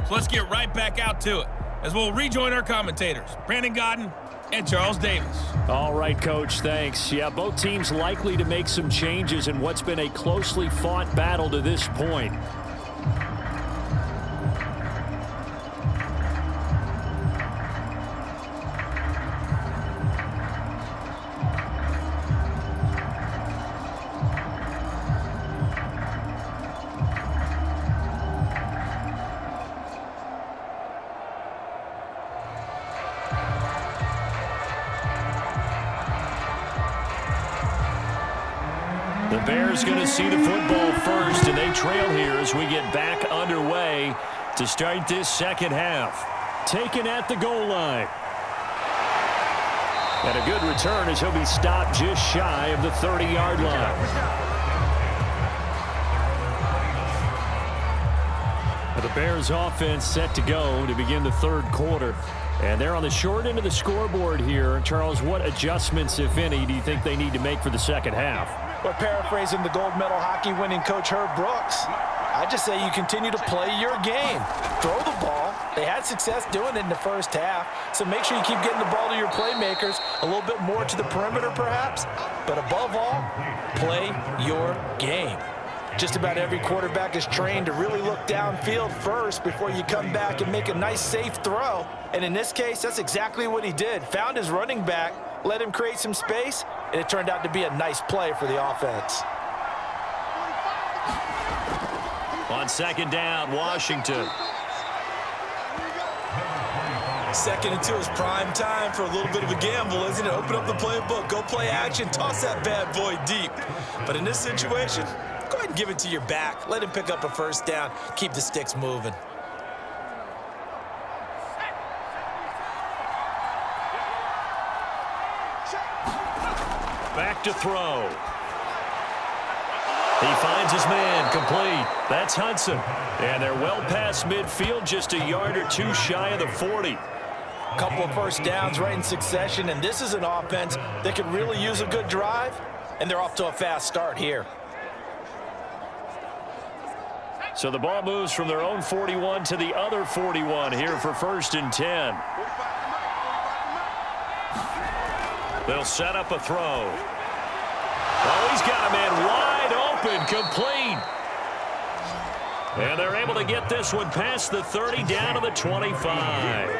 So let's get right back out to it as we'll rejoin our commentators, Brandon Godden and Charles Davis. All right, Coach, thanks. Yeah, both teams likely to make some changes in what's been a closely fought battle to this point. The Bears going to see the football first, and they trail here as we get back underway to start this second half. Taken at the goal line. And a good return as he'll be stopped just shy of the 30-yard line. The Bears offense set to go to begin the third quarter. And they're on the short end of the scoreboard here. Charles, what adjustments, if any, do you think they need to make for the second half? Well, paraphrasing the gold medal hockey winning coach Herb Brooks, I just say you continue to play your game. Throw the ball. They had success doing it in the first half, so make sure you keep getting the ball to your playmakers, a little bit more to the perimeter perhaps, but above all, play your game. Just about every quarterback is trained to really look downfield first before you come back and make a nice, safe throw. And in this case, that's exactly what he did. Found his running back, let him create some space, and it turned out to be a nice play for the offense. On second down, Washington. Second and 2 is prime time for a little bit of a gamble, isn't it? Open up the playbook, go play action, toss that bad boy deep. But in this situation, go ahead and give it to your back. Let him pick up a first down. Keep the sticks moving. Back to throw. He finds his man, complete. That's Hudson. And they're well past midfield, just a yard or two shy of the 40. Couple of first downs right in succession, and this is an offense that could really use a good drive, and they're off to a fast start here. So the ball moves from their own 41 to the other 41 here for 1st and 10. They'll set up a throw. Oh, he's got a man wide open, complete. And they're able to get this one past the 30, down to the 25.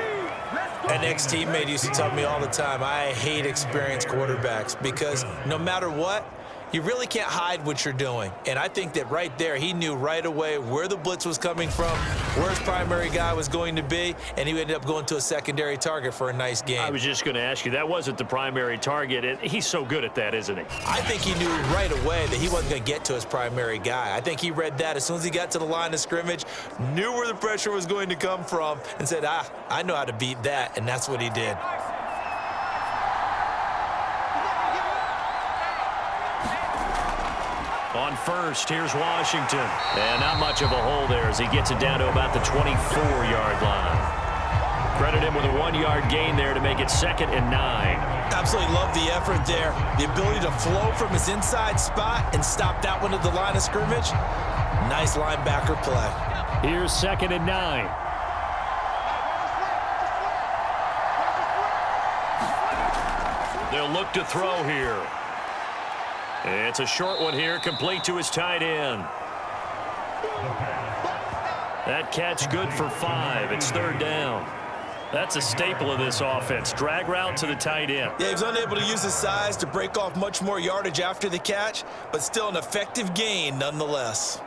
An ex-teammate used to tell me all the time, I hate experienced quarterbacks because no matter what, you really can't hide what you're doing. And I think that right there, he knew right away where the blitz was coming from, where his primary guy was going to be, and he ended up going to a secondary target for a nice game. I was just going to ask you, that wasn't the primary target. And he's so good at that, isn't he? I think he knew right away that he wasn't going to get to his primary guy. I think he read that as soon as he got to the line of scrimmage, knew where the pressure was going to come from, and said, I know how to beat that, and that's what he did. On first, here's Washington. And not much of a hole there as he gets it down to about the 24-yard line. Credit him with a 1-yard gain there to make it 2nd and 9. Absolutely love the effort there. The ability to flow from his inside spot and stop that one at the line of scrimmage. Nice linebacker play. Here's 2nd and 9. They'll look to throw here. It's a short one here, complete to his tight end. That catch good for 5. It's 3rd down. That's a staple of this offense. Drag route to the tight end. Yeah, he was unable to use his size to break off much more yardage after the catch, but still an effective gain nonetheless.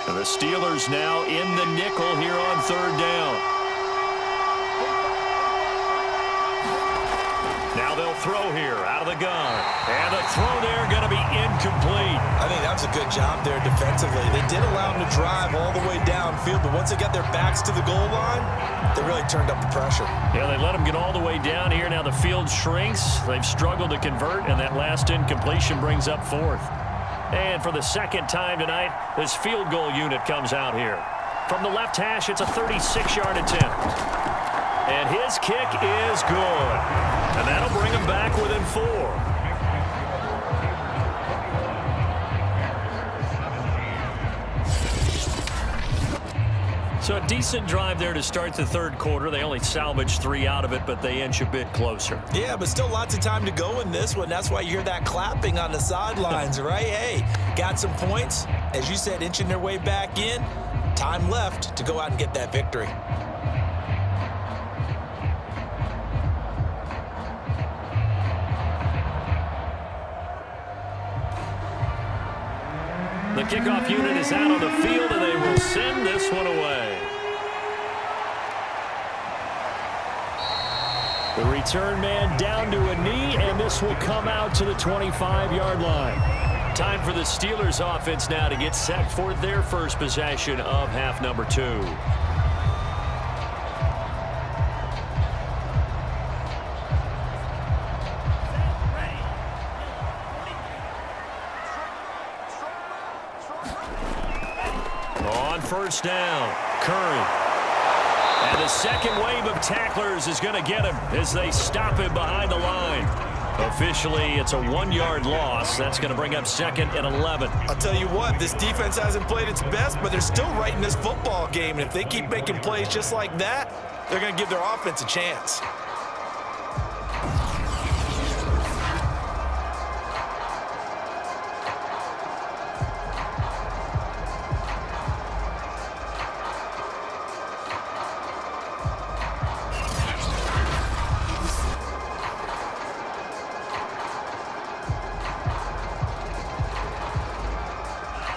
And the Steelers now in the nickel here on 3rd down. Now they'll throw here out of the gun. And the throw there going to be incomplete. I think that was a good job there defensively. They did allow him to drive all the way downfield, but once they got their backs to the goal line, they really turned up the pressure. Yeah, they let him get all the way down here. Now the field shrinks. They've struggled to convert, and that last incompletion brings up 4th. And for the 2nd time tonight, this field goal unit comes out here. From the left hash, it's a 36-yard attempt. And his kick is good. And that'll bring him back within 4. So a decent drive there to start the third quarter. They only salvaged 3 out of it, but they inch a bit closer. Yeah, but still lots of time to go in this one. That's why you hear that clapping on the sidelines, right? Hey, got some points. As you said, inching their way back in. Time left to go out and get that victory. The kickoff unit is out on the field, and they will send this one away. The return man down to a knee, and this will come out to the 25-yard line. Time for the Steelers offense now to get set for their first possession of half number 2. On first down, Curry. And the second wave of tacklers is going to get him as they stop him behind the line. Officially, it's a 1-yard loss. That's going to bring up second and 11. I'll tell you what, this defense hasn't played its best, but they're still right in this football game. And if they keep making plays just like that, they're going to give their offense a chance.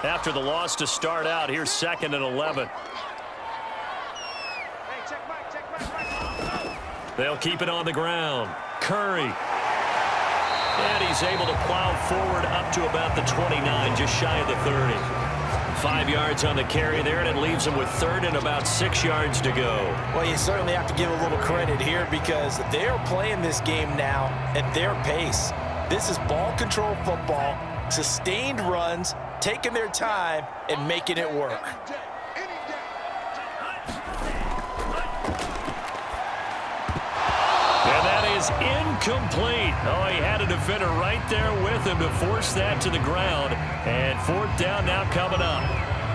After the loss to start out, here's second and 11. They'll keep it on the ground. Curry. And he's able to plow forward up to about the 29, just shy of the 30. 5 yards on the carry there, and it leaves him with third and about 6 yards to go. Well, you certainly have to give a little credit here because they're playing this game now at their pace. This is ball control football, sustained runs, taking their time and making it work. And that is incomplete. Oh, he had a defender right there with him to force that to the ground. And fourth down now coming up.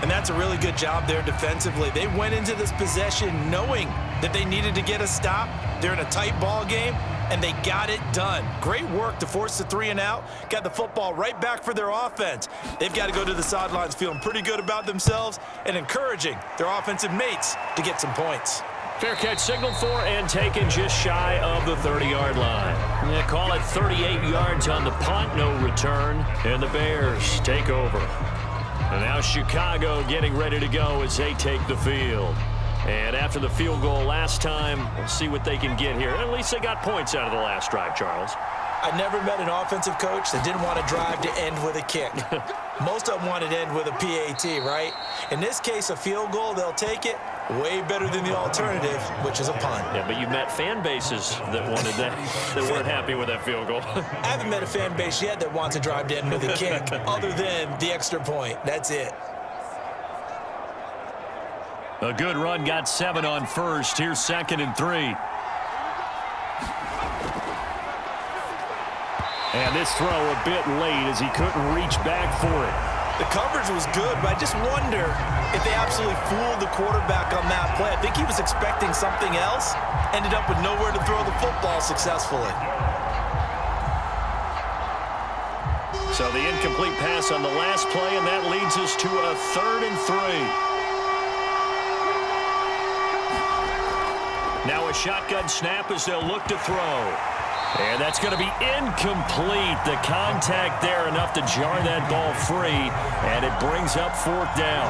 And that's a really good job there defensively. They went into this possession knowing that they needed to get a stop. They're in a tight ball game, and they got it done. Great work to force the 3 and out. Got the football right back for their offense. They've got to go to the sidelines feeling pretty good about themselves and encouraging their offensive mates to get some points. Fair catch signaled for and taken just shy of the 30-yard line. Yeah, call it 38 yards on the punt, no return, and the Bears take over. And now Chicago getting ready to go as they take the field. And after the field goal last time, we'll see what they can get here. At least they got points out of the last drive, Charles. I never met an offensive coach that didn't want to drive to end with a kick. Most of them wanted to end with a PAT, right? In this case, a field goal, they'll take it. Way better than the alternative, which is a punt. Yeah, but you met fan bases that wanted that, that weren't happy with that field goal. I haven't met a fan base yet that wants to drive to end with a kick, other than the extra point. That's it. A good run, got 7 on first. Here's second and 3. And this throw a bit late as he couldn't reach back for it. The coverage was good, but I just wonder if they absolutely fooled the quarterback on that play. I think he was expecting something else, ended up with nowhere to throw the football successfully. So the incomplete pass on the last play, and that leads us to a 3rd and 3. Now a shotgun snap as they'll look to throw. And that's going to be incomplete. The contact there enough to jar that ball free, and it brings up 4th down.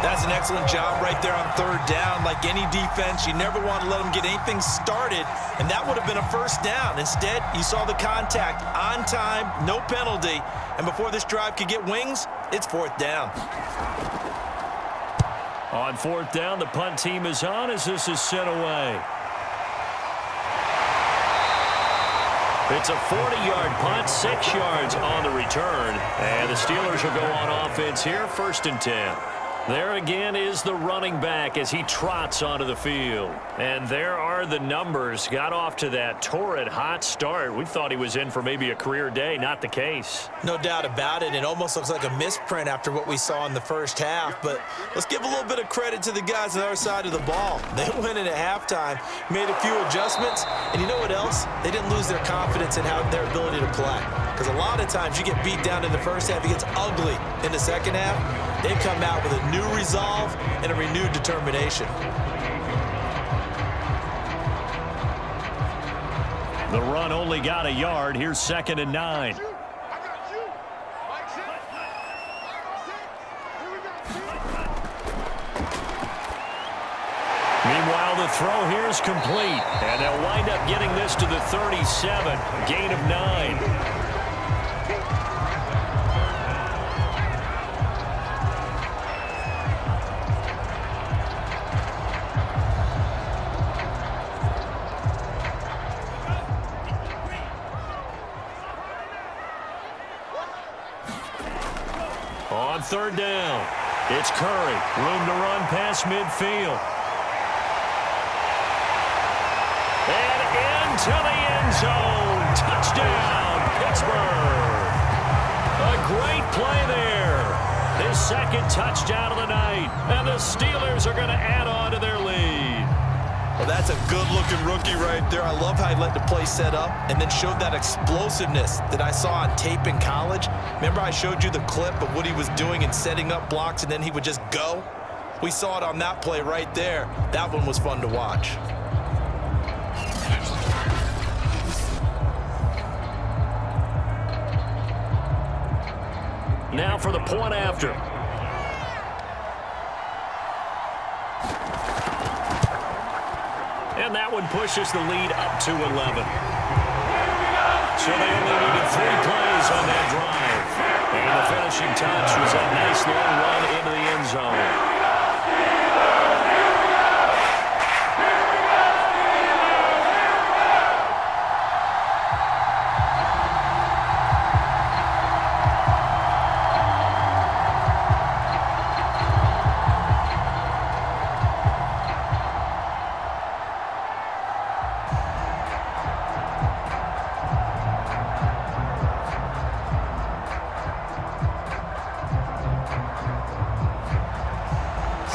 That's an excellent job right there on 3rd down. Like any defense, you never want to let them get anything started, and that would have been a 1st down. Instead, you saw the contact on time, no penalty, and before this drive could get wings, it's 4th down. On 4th down, the punt team is on as this is sent away. It's a 40-yard punt, 6 yards on the return. And the Steelers will go on offense here, 1st and 10. There again is the running back as he trots onto the field. And there are the numbers. Got off to that torrid hot start. We thought he was in for maybe a career day. Not the case. No doubt about it. It almost looks like a misprint after what we saw in the first half. But let's give a little bit of credit to the guys on our side of the ball. They went in at halftime, made a few adjustments, and you know what else? They didn't lose their confidence in their ability to play. Because a lot of times you get beat down in the first half, it gets ugly in the second half. They've come out with a new resolve and a renewed determination. The run only got a yard. Here's 2nd and 9. Meanwhile, the throw here is complete. And they'll wind up getting this to the 37. Gain of 9. On 3rd down, it's Curry. Room to run past midfield. And into the end zone. Touchdown, Pittsburgh. A great play there. His 2nd touchdown of the night. And the Steelers are going to add on to their lead. Well, that's a good-looking rookie right there. I love how he let the play set up and then showed that explosiveness that I saw on tape in college. Remember I showed you the clip of what he was doing and setting up blocks, and then he would just go? We saw it on that play right there. That one was fun to watch. Now for the point after. And that one pushes the lead up to 11. So they only needed 3 plays on that drive. And the finishing touch was a nice long run into the end zone.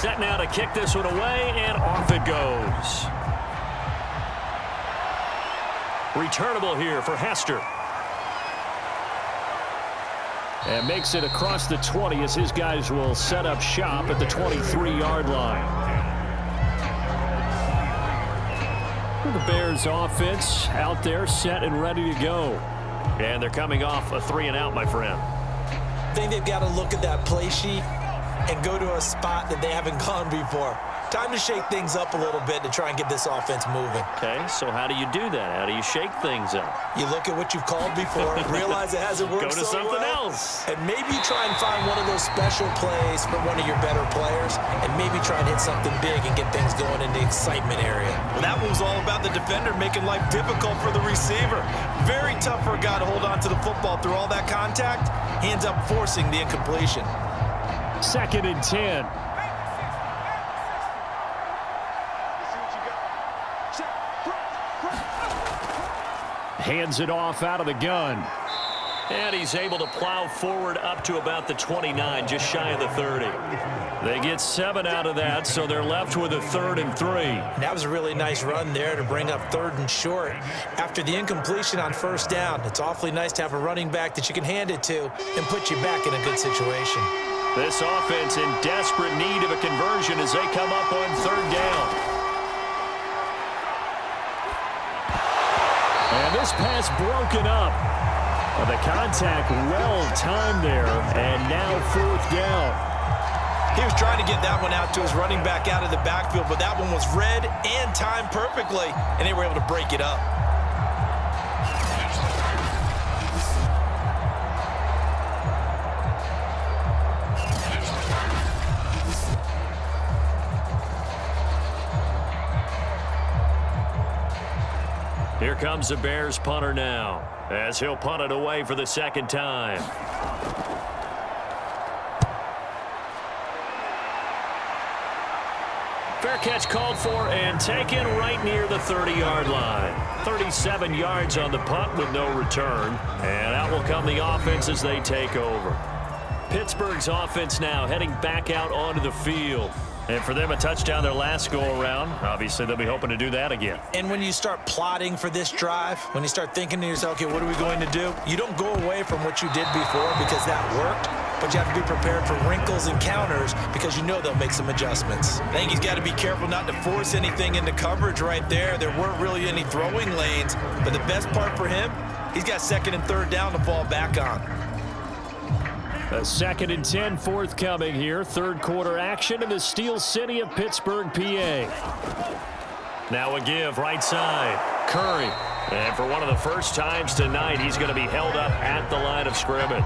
Set now to kick this one away, and off it goes. Returnable here for Hester. And makes it across the 20 as his guys will set up shop at the 23-yard line. The Bears offense out there set and ready to go. And they're coming off a 3-and-out, my friend. I think they've got to look at that play sheet and go to a spot that they haven't gone before. Time to shake things up a little bit to try and get this offense moving. Okay, so how do you do that? How do you shake things up? You look at what you've called before, realize it hasn't worked Go to so something well, else. and maybe try and find one of those special plays for one of your better players, and maybe try and hit something big and get things going in the excitement area. Well, that one was all about the defender making life difficult for the receiver. Very tough for a guy to hold on to the football through all that contact. He ends up forcing the incompletion. 2nd and 10. Hands it off out of the gun. And he's able to plow forward up to about the 29, just shy of the 30. They get 7 out of that, so they're left with a 3rd and 3. That was a really nice run there to bring up 3rd and short. After the incompletion on 1st down, it's awfully nice to have a running back that you can hand it to and put you back in a good situation. This offense in desperate need of a conversion as they come up on 3rd down. And this pass broken up. The contact well timed there, and now 4th down. He was trying to get that one out to his running back out of the backfield, but that one was read and timed perfectly, and they were able to break it up. Here comes the Bears punter now, as he'll punt it away for the 2nd time. catch called for and taken right near the 30-yard line. 37 yards on the punt with no return. And out will come the offense as they take over. Pittsburgh's offense now heading back out onto the field. And for them, a touchdown their last go-around. Obviously, they'll be hoping to do that again. And when you start plotting for this drive, when you start thinking to yourself, okay, what are we going to do? You don't go away from what you did before because that worked, but you have to be prepared for wrinkles and counters because you know they'll make some adjustments. I think he's got to be careful not to force anything into coverage right there. There weren't really any throwing lanes, but the best part for him, he's got second and third down to fall back on. A 2nd and 10 forthcoming here. Third quarter action in the Steel City of Pittsburgh, PA. Now a give right side. Curry. And for one of the first times tonight, he's going to be held up at the line of scrimmage.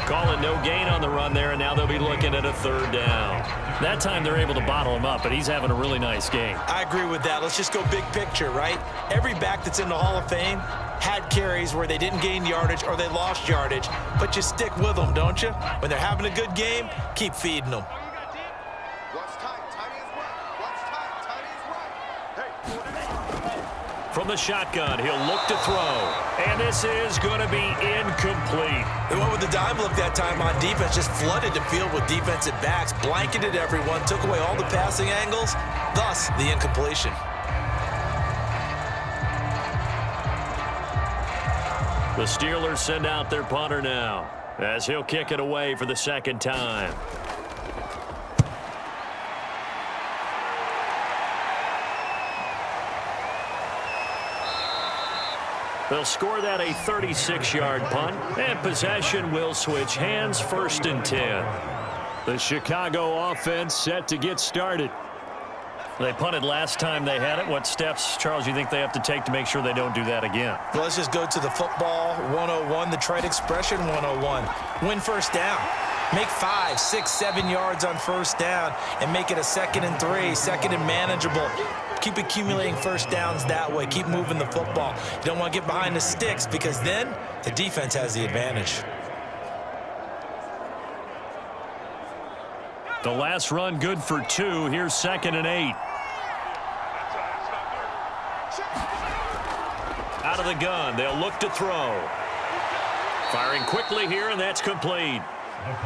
Calling no gain on the run there, and now they'll be looking at a third down. That time they're able to bottle him up, but he's having a really nice game. I agree with that. Let's just go big picture, right? Every back that's in the Hall of Fame had carries where they didn't gain yardage or they lost yardage, but you stick with them, don't you? When they're having a good game, keep feeding them. From the shotgun, he'll look to throw. And this is going to be incomplete. They went with the dime look that time on defense, just flooded the field with defensive backs, blanketed everyone, took away all the passing angles, thus the incompletion. The Steelers send out their punter now as he'll kick it away for the second time. They'll score that a 36-yard punt, and possession will switch hands, 1st and 10. The Chicago offense set to get started. They punted last time they had it. What steps, Charles, you think they have to take to make sure they don't do that again? Well, let's just go to the football 101, the trite expression 101. Win first down. Make 5, 6, 7 yards on first down and make it a 2nd and 3, 2nd and manageable. Keep accumulating first downs that way. Keep moving the football. You don't want to get behind the sticks because then the defense has the advantage. The last run good for 2. Here's 2nd and 8. Out of the gun. They'll look to throw. Firing quickly here, and that's complete.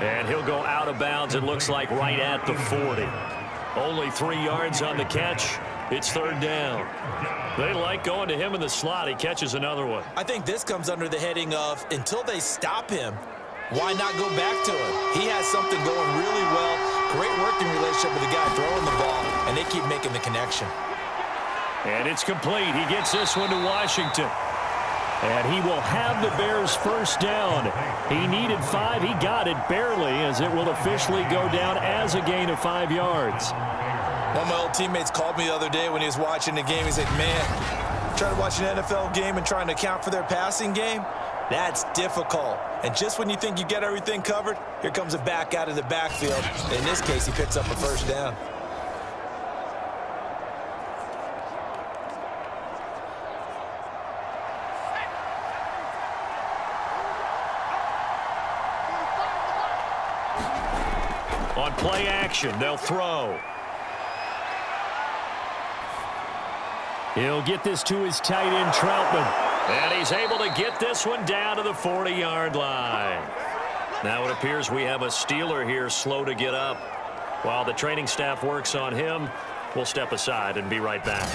And he'll go out of bounds, it looks like, right at the 40. Only 3 yards on the catch. It's third down. They like going to him in the slot. He catches another one. I think this comes under the heading of until they stop him, why not go back to him? He has something going really well. Great working relationship with the guy throwing the ball, and they keep making the connection. And it's complete. He gets this one to Washington. And he will have the Bears first down. He needed 5. He got it barely, as it will officially go down as a gain of 5 yards. One of my old teammates called me the other day when he was watching the game. He's like, man, trying to watch an NFL game and trying to account for their passing game, that's difficult. And just when you think you get everything covered, here comes a back out of the backfield. In this case, he picks up a first down. On play action, they'll throw. He'll get this to his tight end, Troutman. And he's able to get this one down to the 40-yard line. Now it appears we have a Steeler here slow to get up. While the training staff works on him, we'll step aside and be right back.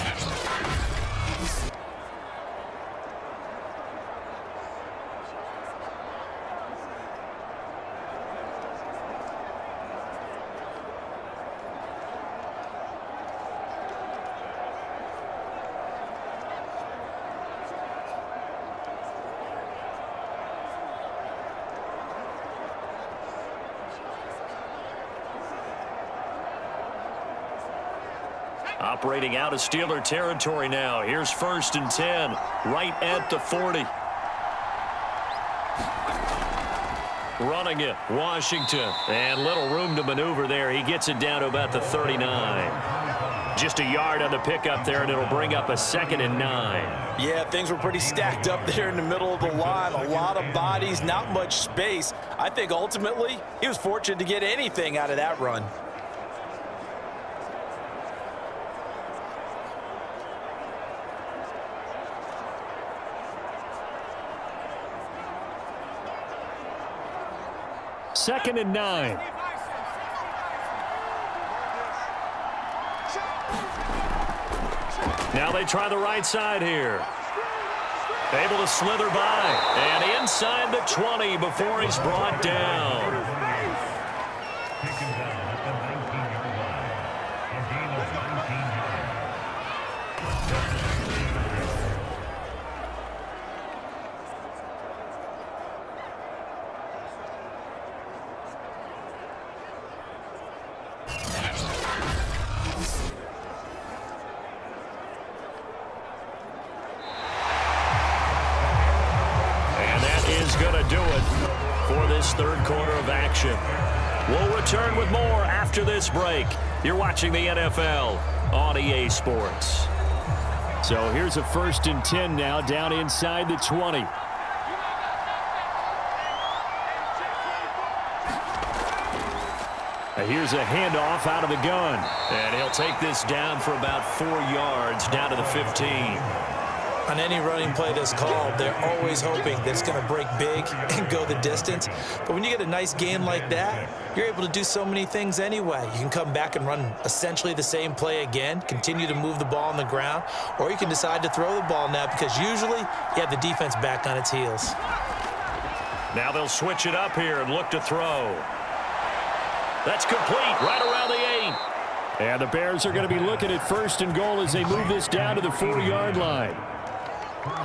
Operating out of Steeler territory now. Here's 1st and 10, right at the 40. Running it, Washington. And little room to maneuver there. He gets it down to about the 39. Just a yard on the pickup there, and it'll bring up a 2nd and 9. Yeah, things were pretty stacked up there in the middle of the line. A lot of bodies, not much space. I think ultimately he was fortunate to get anything out of that run. 2nd and 9. Now they try the right side here. Able to slither by. And inside the 20 before he's brought down. Third quarter of action. We'll return with more after this break. You're watching the NFL on EA Sports. So here's a 1st and 10 now, down inside the 20. Here's a handoff out of the gun. And he'll take this down for about 4 yards, down to the 15. On any running play that's called, they're always hoping that it's going to break big and go the distance. But when you get a nice gain like that, you're able to do so many things anyway. You can come back and run essentially the same play again, continue to move the ball on the ground, or you can decide to throw the ball now because usually you have the defense back on its heels. Now they'll switch it up here and look to throw. That's complete right around the 8. And the Bears are going to be looking at 1st and goal as they move this down to the 4-yard line.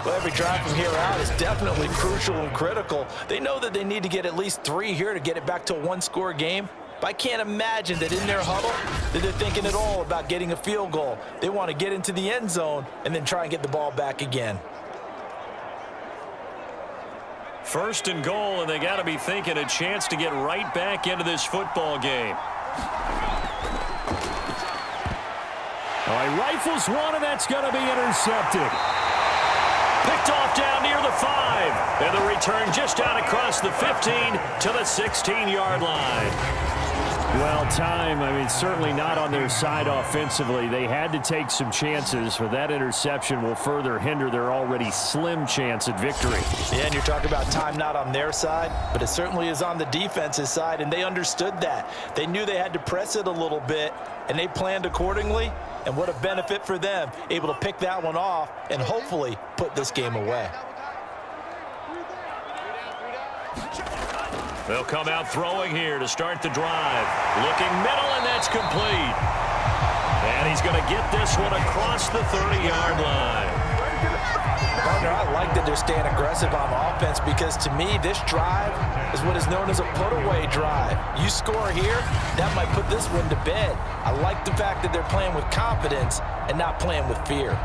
Well, every drive from here out is definitely crucial and critical. They know that they need to get at least 3 here to get it back to a 1-score game. But I can't imagine that in their huddle that they're thinking at all about getting a field goal. They want to get into the end zone and then try and get the ball back again. 1st and goal, and they got to be thinking a chance to get right back into this football game. He rifles one, and that's going to be intercepted. Picked off down near the 5. And the return just out across the 15 to the 16-yard line. Well, certainly not on their side offensively. They had to take some chances, for that interception will further hinder their already slim chance at victory. Yeah, and you're talking about time not on their side, but it certainly is on the defense's side, and they understood that. They knew they had to press it a little bit, and they planned accordingly, and what a benefit for them, able to pick that one off and hopefully put this game away. They'll come out throwing here to start the drive. Looking middle, and that's complete. And he's going to get this one across the 30-yard line. Partner, I like that they're staying aggressive on offense because, to me, this drive is what is known as a put-away drive. You score here, that might put this one to bed. I like the fact that they're playing with confidence and not playing with fear.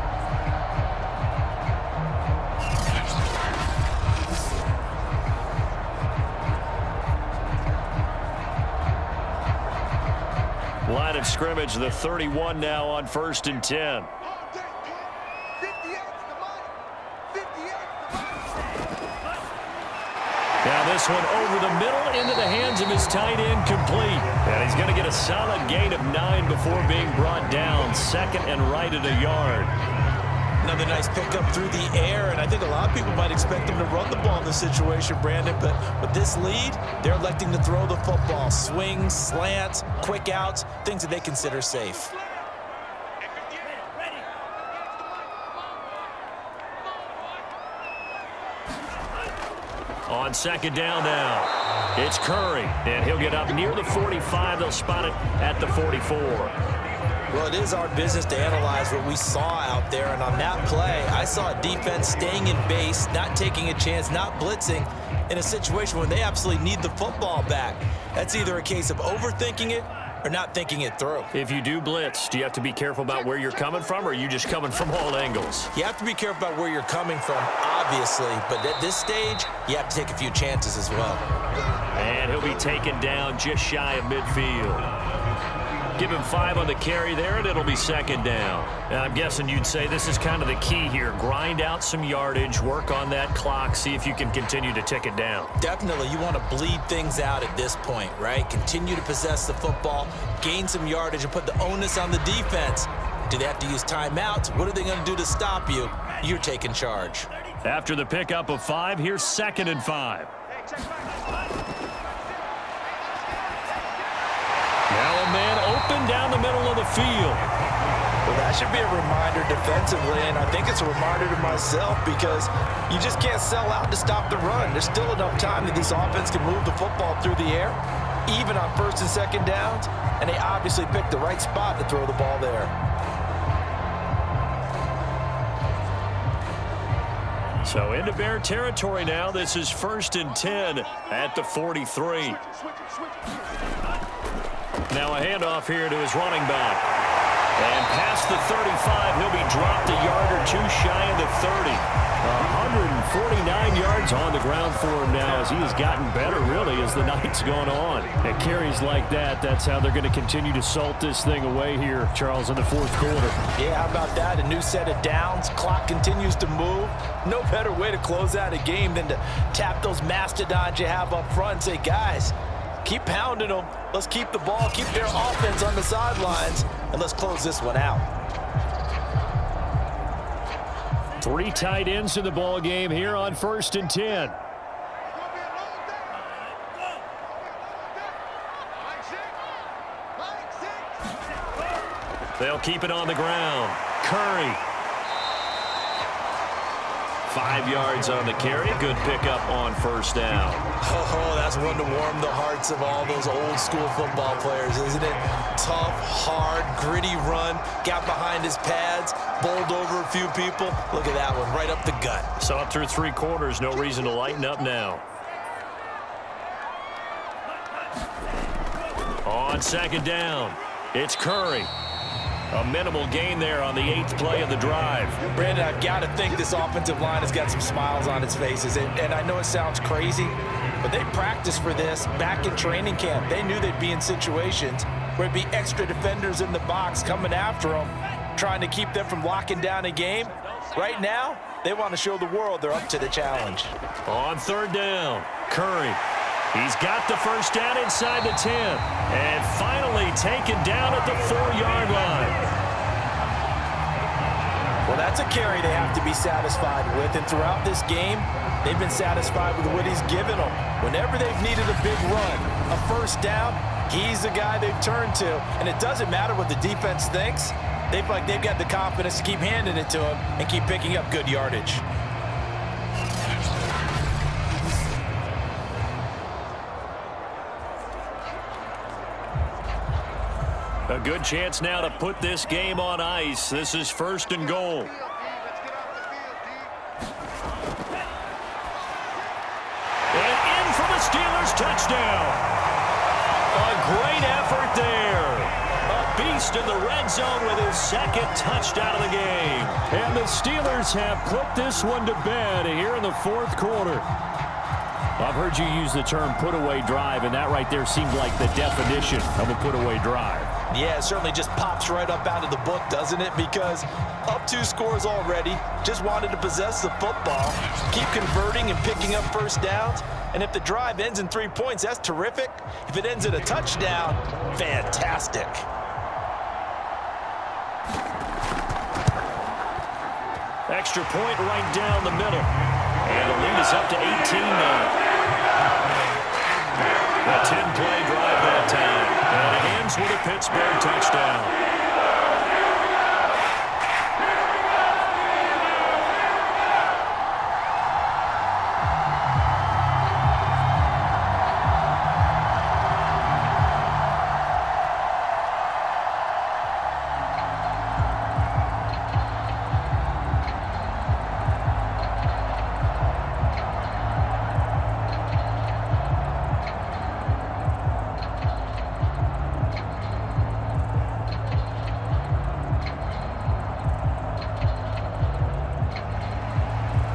Line of scrimmage, the 31 now on 1st and 10. Now this one over the middle into the hands of his tight end, complete. And he's going to get a solid gain of 9 before being brought down. 2nd and right at a yard. Another nice pickup through the air, and I think a lot of people might expect them to run the ball in this situation, Brandon, but with this lead, they're electing to throw the football. Swings, slants, quick outs, things that they consider safe. On 2nd down now, it's Curry, and he'll get up near the 45. They'll spot it at the 44. Well, it is our business to analyze what we saw out there, and on that play, I saw a defense staying in base, not taking a chance, not blitzing, in a situation where they absolutely need the football back. That's either a case of overthinking it or not thinking it through. If you do blitz, do you have to be careful about where you're coming from, or are you just coming from all angles? You have to be careful about where you're coming from, obviously, but at this stage, you have to take a few chances as well. And he'll be taken down just shy of midfield. Give him 5 on the carry there, and it'll be 2nd down. And I'm guessing you'd say this is kind of the key here. Grind out some yardage, work on that clock, see if you can continue to tick it down. Definitely, you want to bleed things out at this point, right? Continue to possess the football, gain some yardage, and put the onus on the defense. Do they have to use timeouts? What are they going to do to stop you? You're taking charge. After the pickup of 5, here's 2nd and 5. open down the middle of the field. Well, that should be a reminder defensively, and I think it's a reminder to myself because you just can't sell out to stop the run. There's still enough time that this offense can move the football through the air, even on first and second downs, and they obviously picked the right spot to throw the ball there. So into Bear territory now. This is 1st and 10 at the 43. Now a handoff here to his running back. And past the 35, he'll be dropped a yard or two shy of the 30. 149 yards on the ground for him now as he has gotten better, really, as the night's gone on. At carries like that, that's how they're going to continue to salt this thing away here, Charles, in the fourth quarter. Yeah, how about that? A new set of downs. Clock continues to move. No better way to close out a game than to tap those mastodons you have up front and say, guys, keep pounding them. Let's keep the ball, keep their offense on the sidelines, and let's close this one out. 3 tight ends in the ball game here on 1st and 10. They'll keep it on the ground. Curry. 5 yards on the carry. Good pickup on first down. Oh, that's one to warm the hearts of all those old school football players, isn't it? Tough, hard, gritty run. Got behind his pads, bowled over a few people. Look at that one, right up the gut. So up through 3 quarters, no reason to lighten up now. On second down, it's Curry. A minimal gain there on the 8th play of the drive. Brandon, I've got to think this offensive line has got some smiles on its faces. And I know it sounds crazy, but they practiced for this back in training camp. They knew they'd be in situations where it'd be extra defenders in the box coming after them, trying to keep them from locking down a game. Right now, they want to show the world they're up to the challenge. On third down, Curry. He's got the first down inside the 10. And finally taken down at the 4-yard line. Well, that's a carry they have to be satisfied with. And throughout this game, they've been satisfied with what he's given them. Whenever they've needed a big run, a first down, he's the guy they've turned to. And it doesn't matter what the defense thinks. They've got the confidence to keep handing it to him and keep picking up good yardage. A good chance now to put this game on ice. This is 1st and goal. And in for the Steelers touchdown. A great effort there. A beast in the red zone with his 2nd touchdown of the game. And the Steelers have put this one to bed here in the 4th quarter. I've heard you use the term put-away drive, and that right there seemed like the definition of a put-away drive. Yeah, it certainly just pops right up out of the book, doesn't it? Because up 2 scores already, just wanted to possess the football, keep converting and picking up first downs. And if the drive ends in 3 points, that's terrific. If it ends in a touchdown, fantastic. Extra point right down the middle. And the lead is up to 18 now. A 10-play drive that time. And it ends with a Pittsburgh touchdown.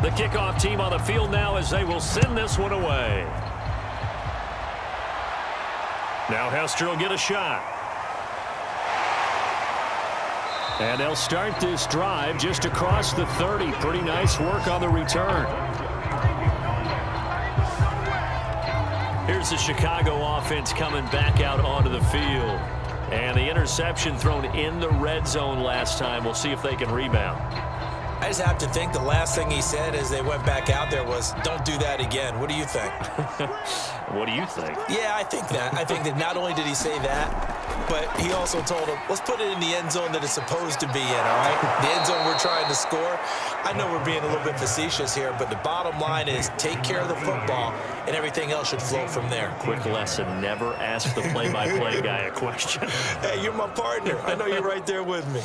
The kickoff team on the field now as they will send this one away. Now Hester will get a shot. And they'll start this drive just across the 30. Pretty nice work on the return. Here's the Chicago offense coming back out onto the field. And the interception thrown in the red zone last time. We'll see if they can rebound. I just have to think the last thing he said as they went back out there was, don't do that again. What do you think? What do you think? Yeah, I think that. I think that not only did he say that, but he also told him, let's put it in the end zone that it's supposed to be in, all right? The end zone we're trying to score. I know we're being a little bit facetious here, but the bottom line is take care of the football, and everything else should flow from there. Quick lesson, never ask the play-by-play guy a question. Hey, you're my partner. I know you're right there with me.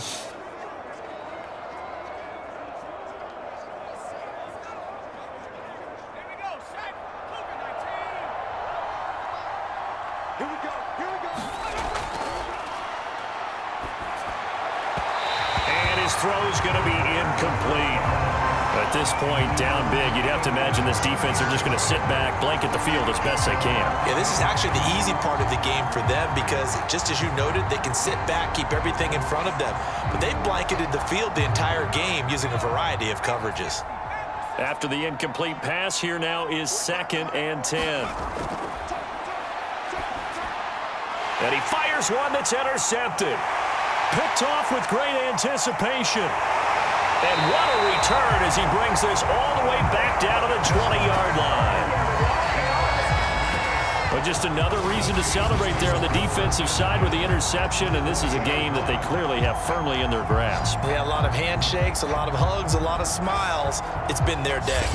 Throw's going to be incomplete. At this point, down big, you'd have to imagine this defense are just going to sit back, blanket the field as best they can. Yeah, this is actually the easy part of the game for them because, just as you noted, they can sit back, keep everything in front of them. But they've blanketed the field the entire game using a variety of coverages. After the incomplete pass, here now is 2nd and 10. And he fires one that's intercepted. Picked off with great anticipation. And what a return as he brings this all the way back down to the 20-yard line. But just another reason to celebrate there on the defensive side with the interception, and this is a game that they clearly have firmly in their grasp. Yeah, a lot of handshakes, a lot of hugs, a lot of smiles. It's been their day.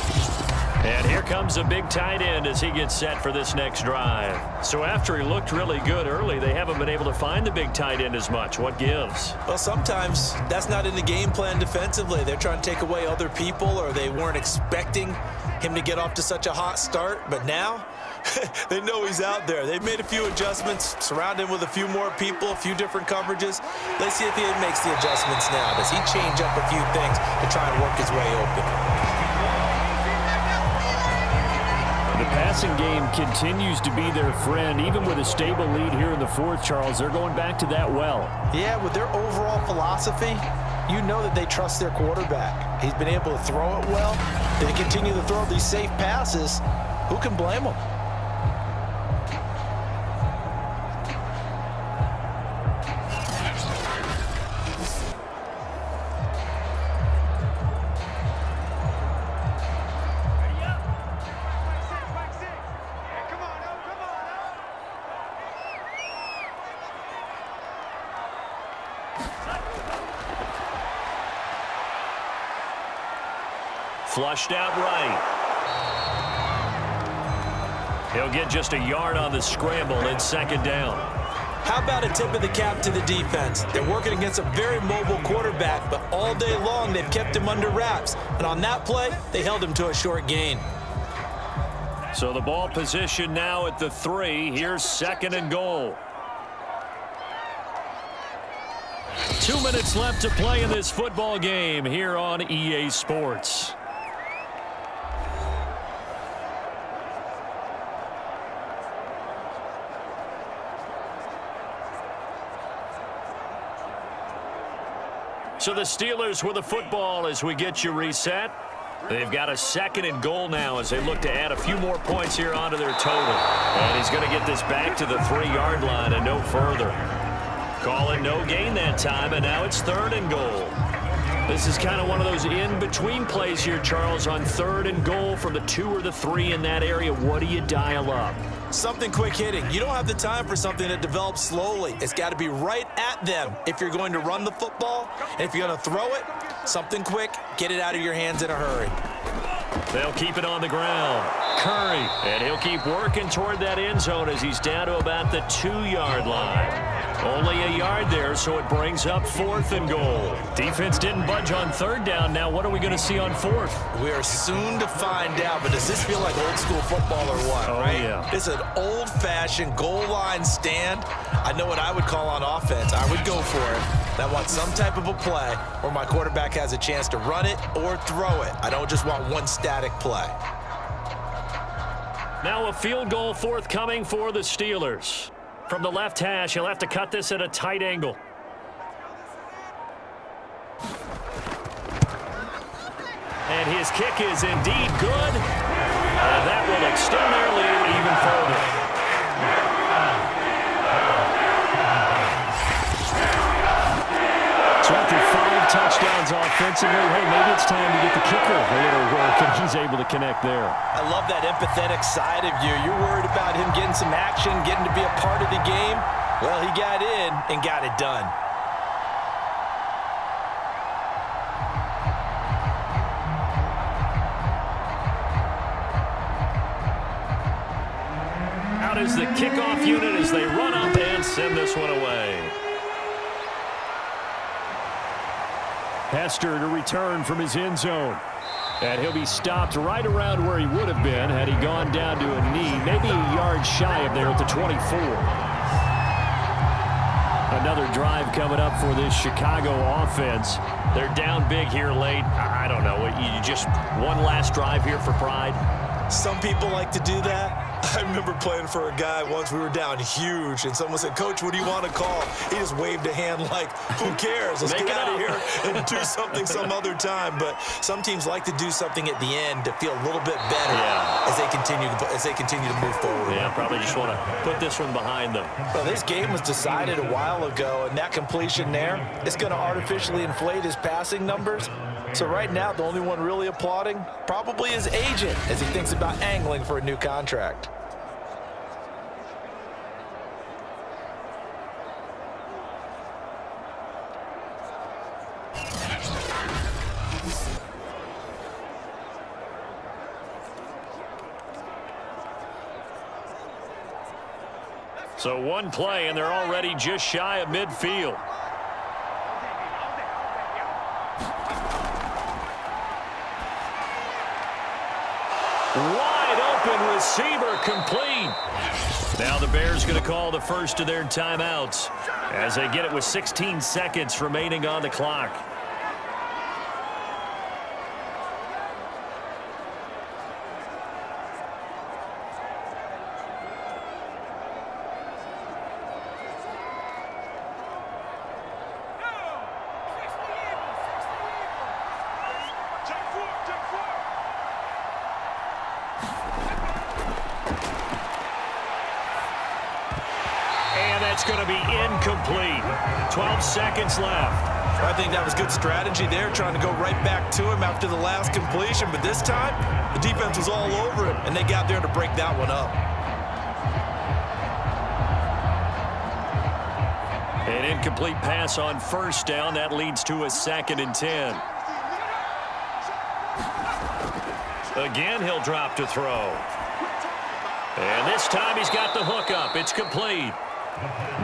And here comes a big tight end as he gets set for this next drive. So after he looked really good early, they haven't been able to find the big tight end as much. What gives? Well, sometimes that's not in the game plan defensively. They're trying to take away other people, or they weren't expecting him to get off to such a hot start. But now, they know he's out there. They've made a few adjustments, surrounded him with a few more people, a few different coverages. Let's see if he makes the adjustments now. Does he change up a few things to try and work his way open? The passing game continues to be their friend. Even with a stable lead here in the fourth, Charles, they're going back to that well. Yeah, with their overall philosophy, you know that they trust their quarterback. He's been able to throw it well. They continue to throw these safe passes. Who can blame them? Flushed out right. He'll get just a yard on the scramble in 2nd down. How about a tip of the cap to the defense? They're working against a very mobile quarterback, but all day long they've kept him under wraps. And on that play, they held him to a short gain. So the ball position now at the 3. Here's 2nd and goal. 2 minutes left to play in this football game here on EA Sports. So the Steelers with the football as we get you reset. They've got a 2nd and goal now as they look to add a few more points here onto their total. And he's going to get this back to the 3-yard line and no further. Calling no gain that time, and now it's 3rd and goal. This is kind of one of those in-between plays here, Charles, on 3rd and goal from the 2 or the 3 in that area. What do you dial up? Something quick hitting. You don't have the time for something that develops slowly. It's got to be right at them if you're going to run the football. And if you're going to throw it, something quick, get it out of your hands in a hurry. They'll keep it on the ground. Curry, and he'll keep working toward that end zone as he's down to about the 2-yard line. Only a yard there, so it brings up 4th and goal. Defense didn't budge on 3rd down. Now what are we going to see on 4th? We are soon to find out, but does this feel like old school football or what, right? Yeah. It's an old-fashioned goal line stand. I know what I would call on offense. I would go for it. And I want some type of a play where my quarterback has a chance to run it or throw it. I don't just want one static play. Now a field goal forthcoming for the Steelers. From the left hash, he'll have to cut this at a tight angle. And his kick is indeed good. And that will extend their lead even further. 25 touchdowns defensively, hey, maybe it's time to get the kicker a little work, and he's able to connect there. I love that empathetic side of you. You're worried about him getting some action, getting to be a part of the game. Well, he got in and got it done. Out is the kickoff unit as they run up and send this one away. Hester to return from his end zone. And he'll be stopped right around where he would have been had he gone down to a knee, maybe a yard shy of there at the 24. Another drive coming up for this Chicago offense. They're down big here late. I don't know. You just one last drive here for pride? Some people like to do that. I remember playing for a guy once. We were down huge, and someone said, "Coach, what do you want to call?" He just waved a hand like, who cares? Let's get out of here and do something some other time. But some teams like to do something at the end to feel a little bit better as they continue to move forward. Yeah, probably just want to put this one behind them. Well, this game was decided a while ago, and that completion there, it's going to artificially inflate his passing numbers. So right now, the only one really applauding probably his agent as he thinks about angling for a new contract. So one play, and they're already just shy of midfield. Wide open receiver complete. Now the Bears going to call the first of their timeouts as they get it with 16 seconds remaining on the clock. It's going to be incomplete. 12 seconds left. I think that was good strategy there, trying to go right back to him after the last completion. But this time, the defense was all over him, and they got there to break that one up. An incomplete pass on first down. That leads to a 2nd and 10. Again, he'll drop to throw. And this time he's got the hook up. It's complete.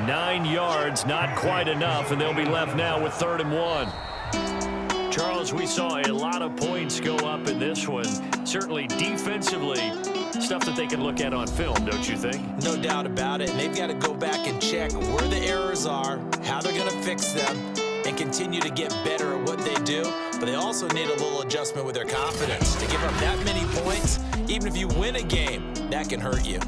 9 yards, not quite enough, and they'll be left now with 3rd and 1. Charles, we saw a lot of points go up in this one. Certainly defensively, stuff that they can look at on film, don't you think? No doubt about it, and they've got to go back and check where the errors are, how they're going to fix them, and continue to get better at what they do. But they also need a little adjustment with their confidence. To give up that many points, even if you win a game, that can hurt you.